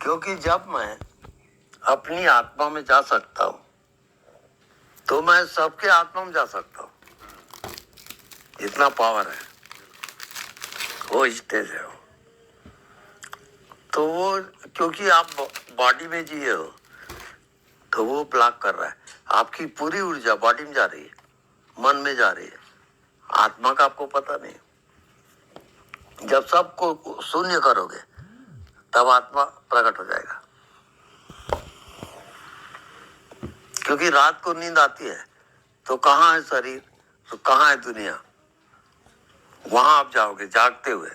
क्योंकि जब मैं अपनी आत्मा में जा सकता हूँ तो मैं सबके आत्मा में जा सकता हूँ। इतना पावर है, वो स्टेज है वो। तो वो क्योंकि आप बॉडी में जिए हो तो वो ब्लॉक कर रहा है। आपकी पूरी ऊर्जा बॉडी में जा रही है, मन में जा रही है, आत्मा का आपको पता नहीं। जब सबको शून्य करोगे तब आत्मा प्रकट हो जाएगा। क्योंकि रात को नींद आती है तो कहाँ है शरीर, तो कहाँ है दुनिया, वहां आप जाओगे जागते हुए।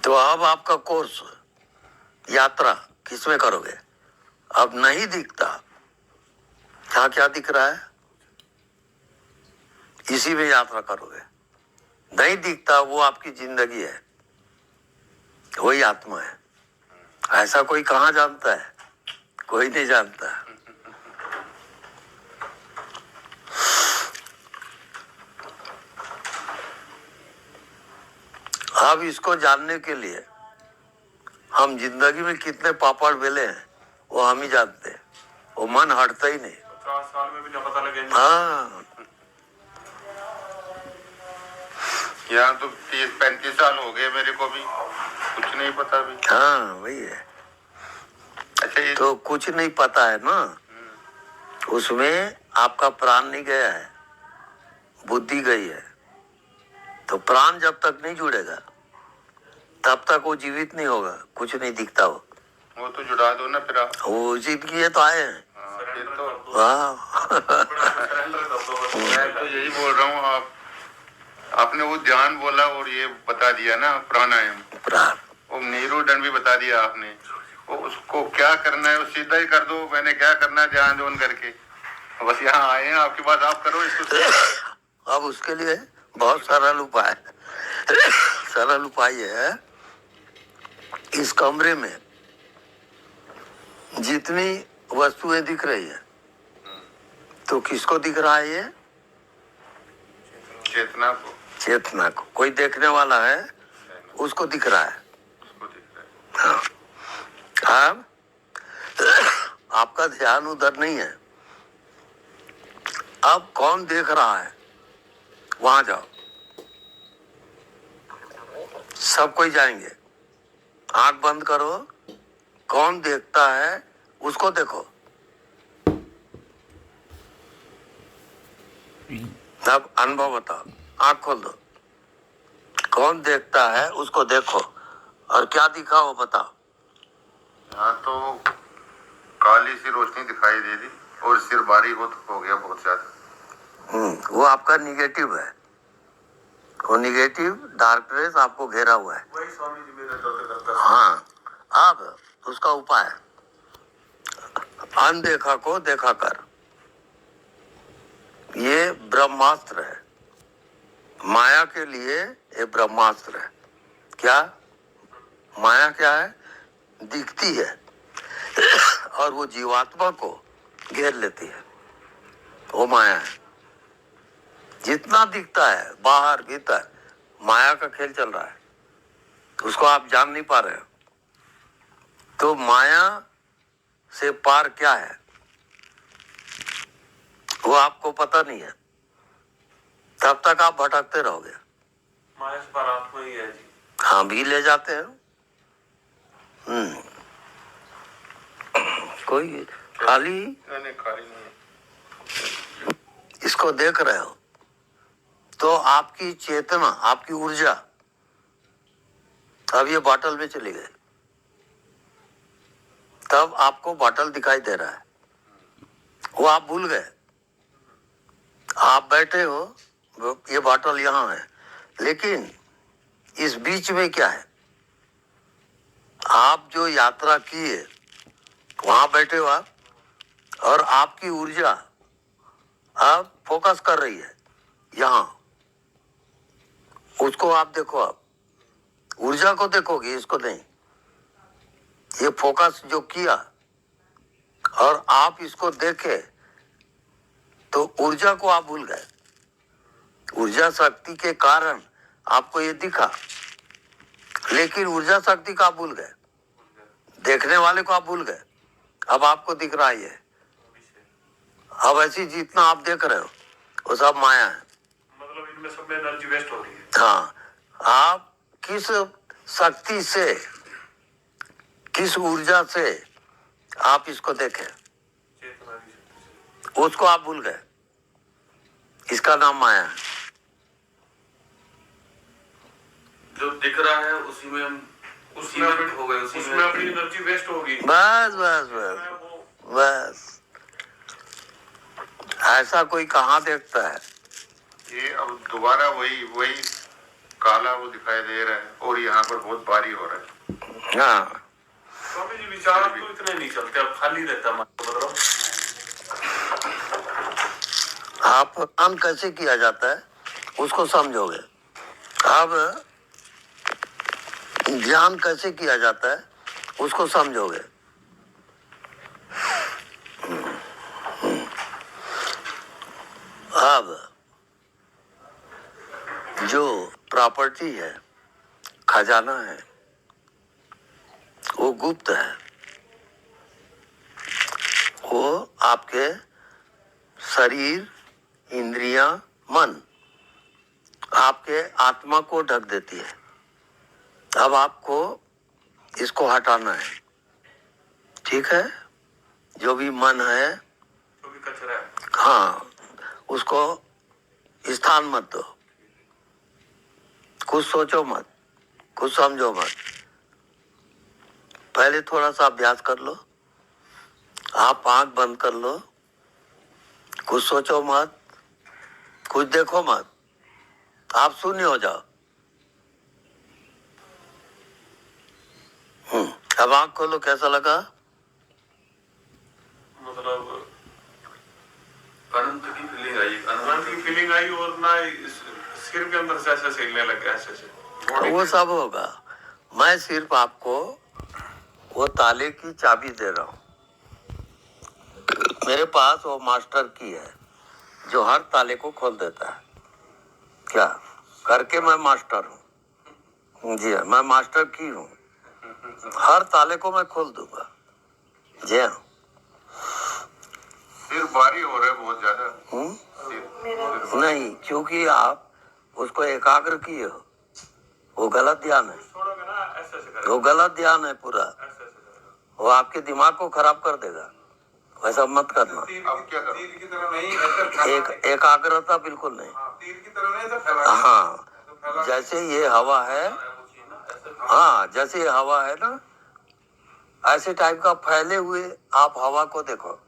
तो अब आपका कोर्स यात्रा किसमें करोगे? अब नहीं दिखता, क्या क्या दिख रहा है, इसी में यात्रा करोगे। नहीं दिखता वो आपकी जिंदगी है, वही आत्मा है। ऐसा कोई कहाँ जानता है? कोई नहीं जानता। अब इसको जानने के लिए हम जिंदगी में कितने पापड़ बेले हैं वो हम ही जानते हैं। वो मन हटता ही नहीं। 50 साल में भी ना पता लगे। हाँ, यहाँ तो 30-35 साल हो गए मेरे को भी कुछ नहीं पता भी। हाँ वही है। अच्छा, ये तो कुछ नहीं पता है ना, उसमें आपका प्राण नहीं गया है, बुद्धि गई है। तो प्राण जब तक नहीं जुड़ेगा तब तक वो जीवित नहीं होगा, कुछ नहीं दिखता वो तो जुड़ा दो ना फिर आप। वो जीत किए तो आए हैं। ये तो वाह। मैं तो यही बोल रहा हूँ, आपने वो ध्यान बोला और ये बता दिया ना प्राणायाम, प्राण वो नीरुदंड भी बता दिया आपने। वो उसको क्या करना है वो सीधा ही कर दो, मैंने क्या करना है ध्यान जोन करके। बस यहाँ आए हैं आपके पास, आप करो इसको। अब उसके लिए बहुत सरल उपाय सरल उपाय है। इस कमरे में जितनी वस्तुएं दिख रही है तो किसको दिख रहा है? ये चेतना को। चेतना को। कोई देखने वाला है उसको दिख रहा है। उसको दिख रहा है। हाँ। अब आपका ध्यान उधर नहीं है। अब कौन देख रहा है वहां जाओ। सब कोई जाएंगे, आंख बंद करो, कौन देखता है उसको देखो। अब अनुभव बताओ, आंख खोल दो, कौन देखता है उसको देखो और क्या दिखा वो बताओ। यहाँ तो काली सी रोशनी दिखाई दे दी और सिर भारी हो गया बहुत ज्यादा। वो आपका निगेटिव है, वो निगेटिव डार्कनेस आपको घेरा हुआ है। वही स्वामी जी मेरा चौथे करता। हाँ, अब उसका उपाय अनदेखा को देखा कर। ये ब्रह्मास्त्र है, माया के लिए ये ब्रह्मास्त्र है। क्या माया क्या है? दिखती है और वो जीवात्मा को घेर लेती है, वो माया है। जितना दिखता है बाहर भीतर माया का खेल चल रहा है, उसको आप जान नहीं पा रहे हो। तो माया से पार क्या है वो आपको पता नहीं है, तब तक आप भटकते रहोगे। माया से पर आत्मा ही है जी। हाँ भी ले जाते हैं। कोई खाली नहीं, खाली नहीं। इसको देख रहे हो तो आपकी चेतना, आपकी ऊर्जा अब ये बॉटल में चली गई, तब आपको बॉटल दिखाई दे रहा है, वो आप भूल गए। आप बैठे हो, ये बॉटल यहाँ है, लेकिन इस बीच में क्या है? आप जो यात्रा किए वहां बैठे हो आप, और आपकी ऊर्जा अब फोकस कर रही है यहाँ, उसको आप देखो। आप ऊर्जा को देखोगे, इसको नहीं। ये फोकस जो किया और आप इसको देखे तो ऊर्जा को आप भूल गए। ऊर्जा शक्ति के कारण आपको ये दिखा, लेकिन ऊर्जा शक्ति को आप भूल गए, देखने वाले को आप भूल गए। अब आपको दिख रहा है ये, अब ऐसी जितना आप देख रहे हो वो सब माया है। मतलब इनमें सब में एनर्जी वेस्ट हो रही है। हाँ, आप किस शक्ति से, किस ऊर्जा से आप इसको देखें, चेतना की शक्ति से। उसको आप भूल गए। इसका नाम माया है। जो दिख रहा है उसी में हम उसमें हो गए, उसमें अपनी एनर्जी वेस्ट होगी। बस बस बस बस, ऐसा कोई कहाँ देखता है? ये अब दोबारा वही काला वो दिखाई दे रहा है और यहाँ पर बहुत भारी हो रहा है। हाँ, स्वामी जी विचार तो इतने नहीं चलते, अब खाली रहता है मतलब। आप काम कैसे किया जाता है उसको समझोगे। अब ध्यान कैसे किया जाता है उसको समझोगे। अब जो प्रॉपर्टी है, खजाना है, वो गुप्त है। वो आपके शरीर, इंद्रियां, मन, आपके आत्मा को ढक देती है। अब आपको इसको हटाना है, ठीक है? जो भी मन है, जो भी कचरा है, हाँ, उसको स्थान मत दो। कुछ सोचो मत, कुछ समझो मत। पहले थोड़ा सा अभ्यास कर लो। आप आंख बंद कर लो, कुछ सोचो मत, कुछ देखो मत, आप शून्य हो जाओ। अब आंख खोलो, कैसा लगा? मतलब अनंत की फीलिंग आई, अनंत की फीलिंग आई और ना सिर के अंदर से ऐसे हिलने लग गया, ऐसे वो सब होगा। मैं सिर्फ आपको वो ताले की चाबी दे रहा हूँ। मेरे पास वो मास्टर की है जो हर ताले को खोल देता है। क्या करके मैं मास्टर हूँ। जी हाँ, मैं मास्टर की हूँ। हर ताले को मैं खोल दूंगा। जी हाँ। सिर भारी हो रहा है बहुत ज्यादा। नहीं, क्योंकि आप उसको एकाग्र किए हो। वो गलत ध्यान है, छोड़ोगे ना, ऐसे ऐसे करेगा, वो गलत ध्यान है पूरा। ऐसे ऐसे करेगा। वो आपके दिमाग को खराब कर देगा। वैसा मत करना। अब क्या करूं? तीर की तरह नहीं, ऐसे एकाग्रता बिल्कुल नहीं। तीर की तरह नहीं, ऐसे फैला हाँ, जैसे ये हवा है, हाँ, जैसे ये हवा है ना, ऐसे टाइप का फैले हुए आप हवा को देखो।